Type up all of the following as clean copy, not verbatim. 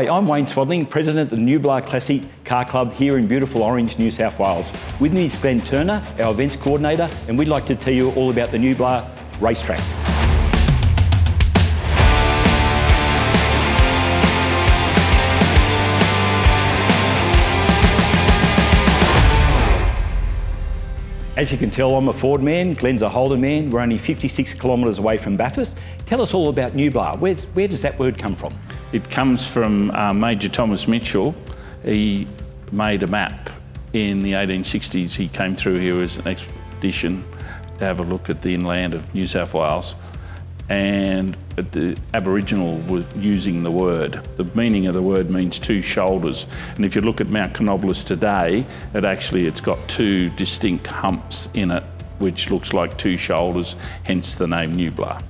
Hi, I'm Wayne Swadling, President of the Gnoo Blas Classic Car Club here in beautiful Orange, New South Wales. With me is Glenn Turner, our events coordinator, and we'd like to tell you all about the Gnoo Blas racetrack. As you can tell, I'm a Ford man, Glenn's a Holden man. We're only 56 kilometres away from Bathurst. Tell us all about Gnoo Blas. Where does that word come from? It comes from Major Thomas Mitchell. He made a map in the 1860s. He came through here as an expedition to have a look at the inland of New South Wales, and the Aboriginal was using the word. The meaning of the word means two shoulders, and if you look at Mount Canobolas today, it's got two distinct humps in it, which looks like two shoulders, hence the name Gnoo Blas.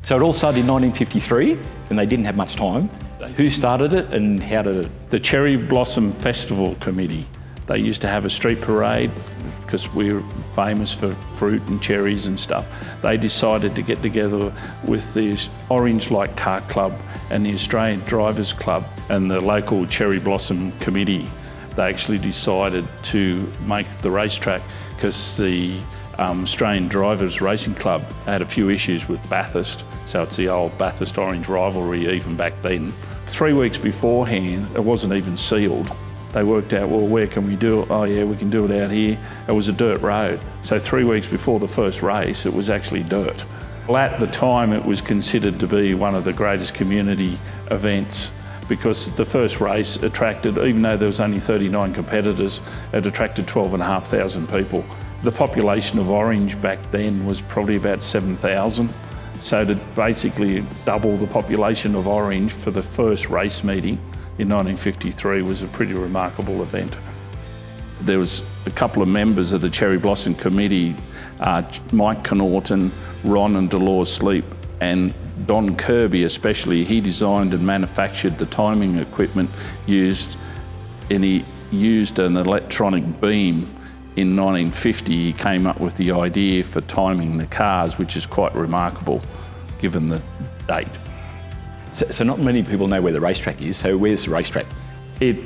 So it all started in 1953, and they didn't have much time. Who started it and how did it? The Cherry Blossom Festival Committee. They used to have a street parade because we're famous for fruit and cherries and stuff. They decided to get together with the Orange Light Car Club and the Australian Drivers Club and the local Cherry Blossom Committee. They actually decided to make the racetrack because the Australian Drivers Racing Club had a few issues with Bathurst, so it's the old Bathurst Orange rivalry even back then. 3 weeks beforehand, it wasn't even sealed. They worked out, well, where can we do it? Oh yeah, we can do it out here. It was a dirt road. So 3 weeks before the first race, it was actually dirt. Well, at the time, it was considered to be one of the greatest community events because the first race attracted, even though there was only 39 competitors, it attracted 12,500 people. The population of Orange back then was probably about 7,000. So to basically double the population of Orange for the first race meeting in 1953 was a pretty remarkable event. There was a couple of members of the Cherry Blossom Committee, Mike Connaughton, Ron and Dolores Sleep, and Don Kirby especially. He designed and manufactured the timing equipment used, and he used an electronic beam. In 1950, he came up with the idea for timing the cars, which is quite remarkable given the date. So not many people know where the racetrack is, so where's the racetrack? It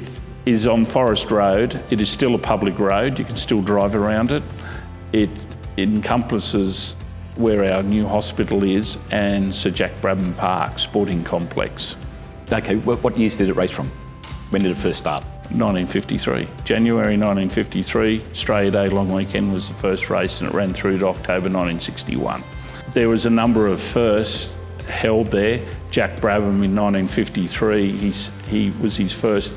is on Forest Road. It is still a public road. You can still drive around it. It encompasses where our new hospital is and Sir Jack Brabham Park sporting complex. Okay, what years did it race from? When did it first start? 1953. January 1953, Australia Day long weekend was the first race, and it ran through to October 1961. There was a number of firsts held there. Jack Brabham in 1953, he was his first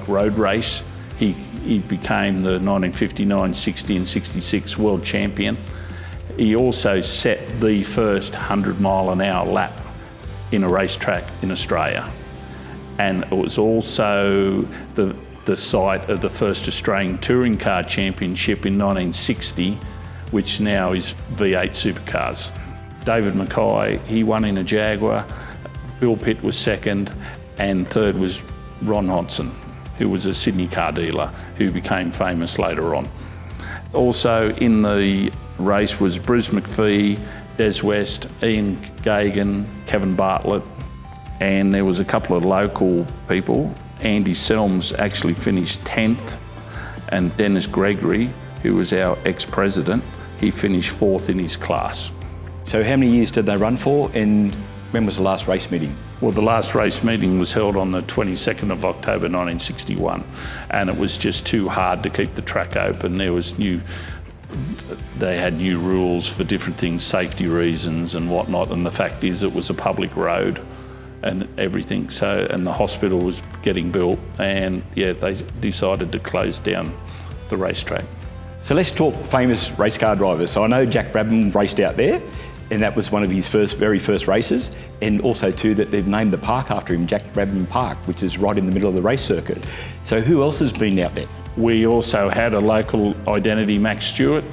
road race. He became the 1959, 60 and 66 world champion. He also set the first 100-mile-an-hour lap in a racetrack in Australia. And it was also the site of the first Australian Touring Car Championship in 1960, which now is V8 supercars. David Mackay, he won in a Jaguar. Bill Pitt was second, and third was Ron Hodson, who was a Sydney car dealer who became famous later on. Also in the race was Bruce McPhee, Des West, Ian Gagan, Kevin Bartlett, and there was a couple of local people. Andy Selms actually finished 10th, and Dennis Gregory, who was our ex-president, he finished 4th in his class. So how many years did they run for, and when was the last race meeting? Well, the last race meeting was held on the 22nd of October 1961, and it was just too hard to keep the track open. They had new rules for different things, safety reasons and whatnot, and the fact is it was a public road and everything. And the hospital was getting built, and yeah, they decided to close down the racetrack. So let's talk famous race car drivers. So I know Jack Brabham raced out there, and that was one of his very first races, and also too that they've named the park after him, Jack Brabham Park, which is right in the middle of the race circuit. So who else has been out there? We also had a local identity, Max Stewart.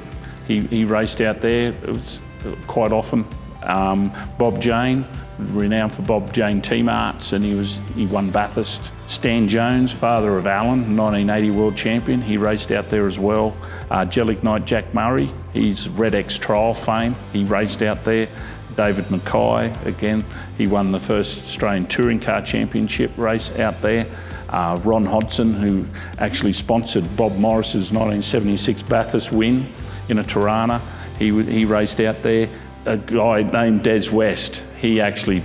He raced out there. It was quite often. Bob Jane, renowned for Bob Jane T-Marts, and he won Bathurst. Stan Jones, father of Alan, 1980 world champion, he raced out there as well. Jellic Knight Jack Murray, he's Red X Trial fame, he raced out there. David Mackay, again, he won the first Australian Touring Car Championship race out there. Ron Hodson, who actually sponsored Bob Morris's 1976 Bathurst win in a Tirana, he raced out there. A guy named Des West, he actually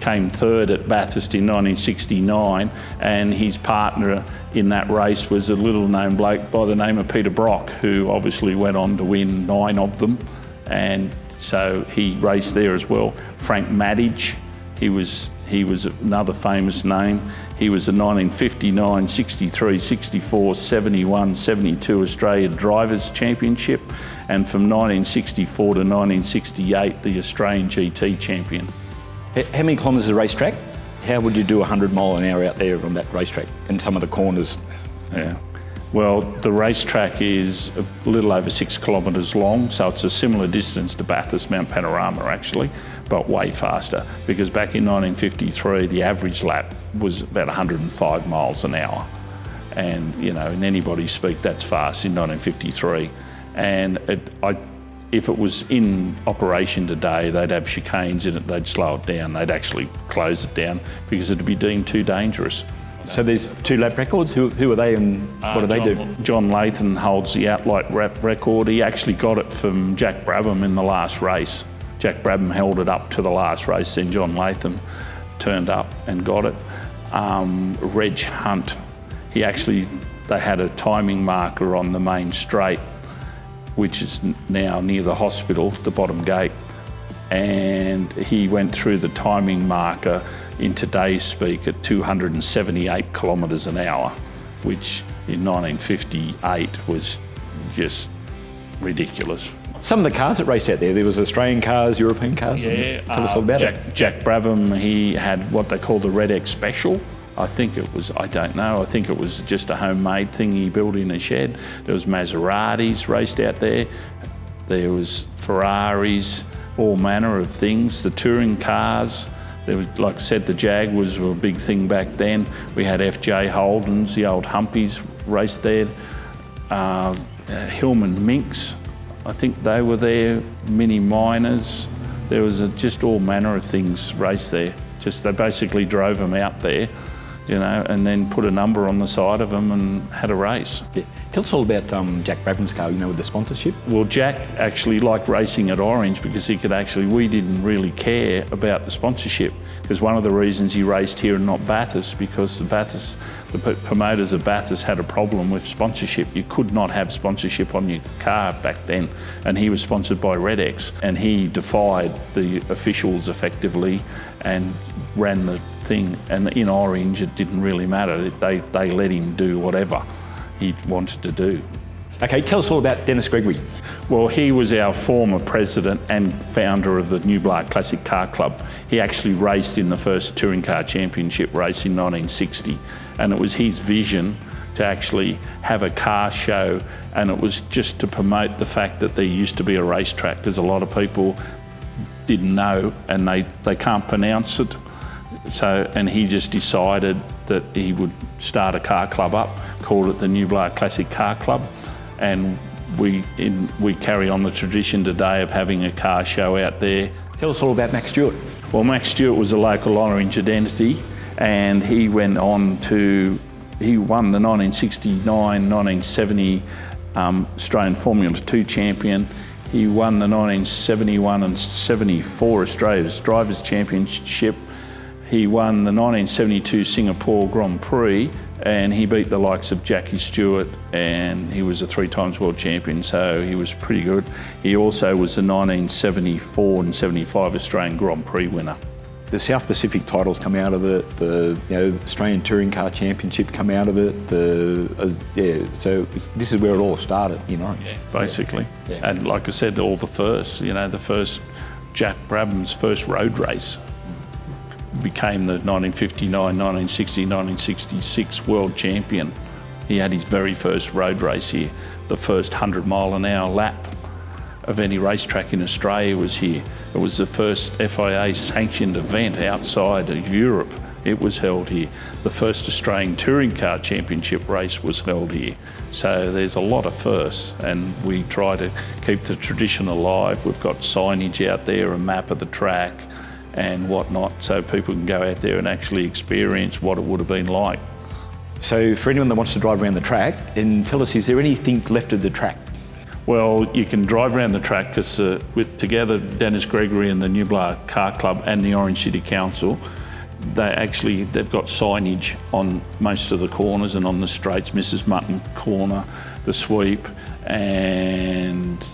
came third at Bathurst in 1969, and his partner in that race was a little known bloke by the name of Peter Brock, who obviously went on to win 9 of them, and so he raced there as well. Frank Maddich, he was another famous name. He was a 1959, 63, 64, 71, 72 Australia Drivers' Championship, and from 1964 to 1968 the Australian GT champion. How many kilometres is a racetrack? How would you do 100 mile an hour out there on that racetrack and some of the corners? Yeah. Well, the racetrack is a little over 6 kilometres long, so it's a similar distance to Bathurst Mount Panorama actually, but way faster, because back in 1953 the average lap was about 105 miles an hour, and you know, in anybody's speak that's fast in 1953. And if it was in operation today, they'd have chicanes in it, they'd slow it down, they'd actually close it down because it'd be deemed too dangerous. So there's 2 lap records. Who are they and what do they do? John Lathan holds the outright record. He actually got it from Jack Brabham in the last race. Jack Brabham held it up to the last race, then John Lathan turned up and got it. Reg Hunt, they had a timing marker on the main straight, which is now near the hospital, the bottom gate, and he went through the timing marker in today's speak at 278 kilometres an hour, which in 1958 was just ridiculous. Some of the cars that raced out there was Australian cars, European cars. Yeah, tell us all about it. Jack Brabham, he had what they call the Red X Special. I think it was, I don't know, I think it was just a homemade thing he built in a shed. There was Maseratis raced out there. There was Ferraris, all manner of things. The touring cars, there was, like I said, the Jag were a big thing back then. We had FJ Holdens, the old Humpies raced there. Hillman Minks, I think they were there. Mini Miners. There was just all manner of things raced there. Just they basically drove them out there, you know, and then put a number on the side of them and had a race. Yeah. Tell us all about Jack Brabham's car, you know, with the sponsorship. Well, Jack actually liked racing at Orange because we didn't really care about the sponsorship, because one of the reasons he raced here and not Bathurst, because the promoters of Bathurst had a problem with sponsorship. You could not have sponsorship on your car back then, and he was sponsored by Red X, and he defied the officials effectively and ran the thing, and in Orange it didn't really matter. They let him do whatever he wanted to do. Okay, tell us all about Dennis Gregory. Well, he was our former president and founder of the Gnoo Blas Classic Car Club. He actually raced in the first Touring Car Championship race in 1960, and it was his vision to actually have a car show, and it was just to promote the fact that there used to be a racetrack, because a lot of people didn't know and they can't pronounce it. So, and he just decided that he would start a car club up, called it the Gnoo Blas Classic Car Club, and we carry on the tradition today of having a car show out there. Tell us all about Max Stewart. Well, Max Stewart was a local Orange identity, and he went on to, he won the 1969-1970 Australian Formula 2 champion. He won the 1971 and 74 Australia's Drivers' Championship. He won the 1972 Singapore Grand Prix, and he beat the likes of Jackie Stewart, and he was a 3-time world champion, so he was pretty good. He also was the 1974 and 75 Australian Grand Prix winner. The South Pacific titles come out of it, the Australian Touring Car Championship come out of it, so this is where it all started, you know. Yeah, basically. Yeah. And like I said, all the first, the first Jack Brabham's first road race became the 1959, 1960, 1966 world champion. He had his very first road race here. The first 100-mile-an-hour lap of any racetrack in Australia was here. It was the first FIA sanctioned event outside of Europe it was held here. The first Australian Touring Car Championship race was held here. So there's a lot of firsts, and we try to keep the tradition alive. We've got signage out there, a map of the track and whatnot, so people can go out there and actually experience what it would have been like. So for anyone that wants to drive around the track, and tell us, is there anything left of the track? Well, you can drive around the track because together Dennis Gregory and the Gnoo Blas Car Club and the Orange City Council, they've got signage on most of the corners and on the straights, Mrs Mutton Corner, the Sweep, and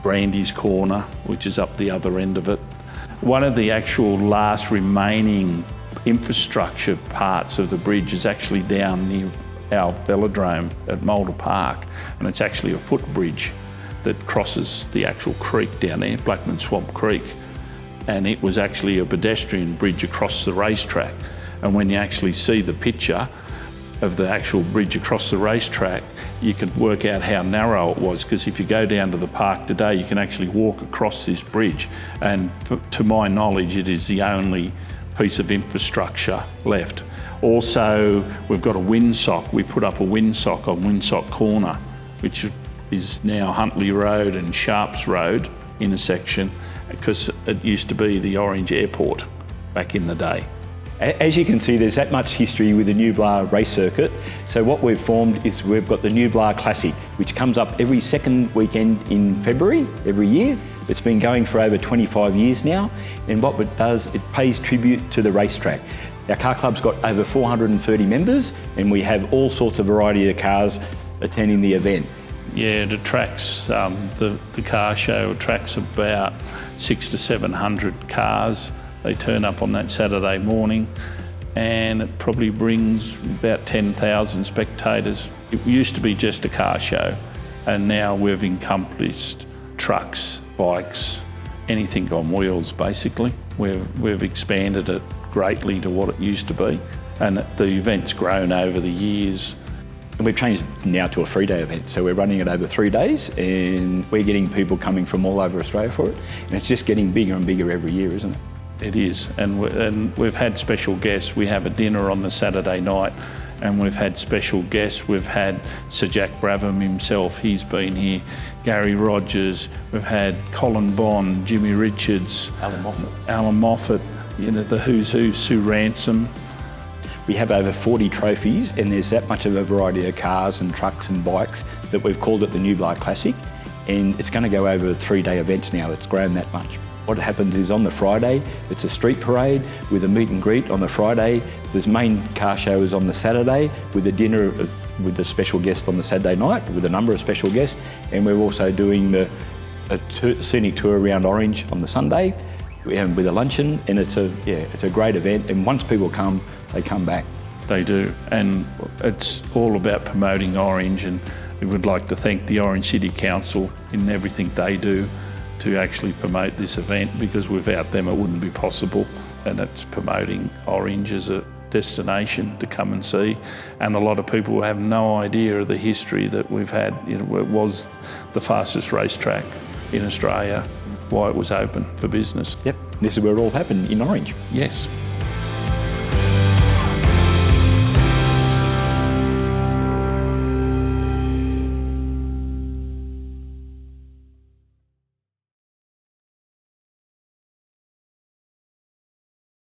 Brandy's Corner, which is up the other end of it. One of the actual last remaining infrastructure parts of the bridge is actually down near our velodrome at Mulder Park, and it's actually a footbridge that crosses the actual creek down there, Blackman Swamp Creek. And it was actually a pedestrian bridge across the racetrack. And when you actually see the picture of the actual bridge across the racetrack, you can work out how narrow it was, because if you go down to the park today, you can actually walk across this bridge. And to my knowledge, it is the only piece of infrastructure left. Also, we've got a windsock. We put up a windsock on Windsock Corner, which is now Huntley Road and Sharps Road intersection, because it used to be the Orange Airport back in the day. As you can see, there's that much history with the Gnoo Blas Race Circuit. So what we've formed is we've got the Gnoo Blas Classic, which comes up every second weekend in February every year. It's been going for over 25 years now, and what it does, it pays tribute to the racetrack. Our car club's got over 430 members, and we have all sorts of variety of cars attending the event. Yeah, the tracks, the car show attracts about 600 to 700 cars. They turn up on that Saturday morning, and it probably brings about 10,000 spectators. It used to be just a car show, and now we've encompassed trucks, bikes, anything on wheels basically. We've expanded it greatly to what it used to be, and the event's grown over the years. And we've changed it now to a 3-day event, so we're running it over 3 days, and we're getting people coming from all over Australia for it, and it's just getting bigger and bigger every year, isn't it? It is, and we've had special guests. We have a dinner on the Saturday night, and we've had special guests. We've had Sir Jack Brabham himself, he's been here, Gary Rogers, we've had Colin Bond, Jimmy Richards, Alan Moffat, you know, the who's who, Sue Ransom. We have over 40 trophies, and there's that much of a variety of cars and trucks and bikes that we've called it the Gnoo Blas Classic, and it's going to go over 3-day events now. It's grown that much. What happens is on the Friday, it's a street parade with a meet and greet on the Friday. The main car show is on the Saturday with a dinner with a special guest on the Saturday night with a number of special guests, and we're also doing a scenic tour around Orange on the Sunday with a luncheon, and it's a great event, and once people come, they come back. They do, and it's all about promoting Orange, and we would like to thank the Orange City Council in everything they do to actually promote this event, because without them it wouldn't be possible, and it's promoting Orange as a destination to come and see. And a lot of people have no idea of the history that we've had. You know, it was the fastest racetrack in Australia, why it was open for business. Yep, this is where it all happened, in Orange. Yes.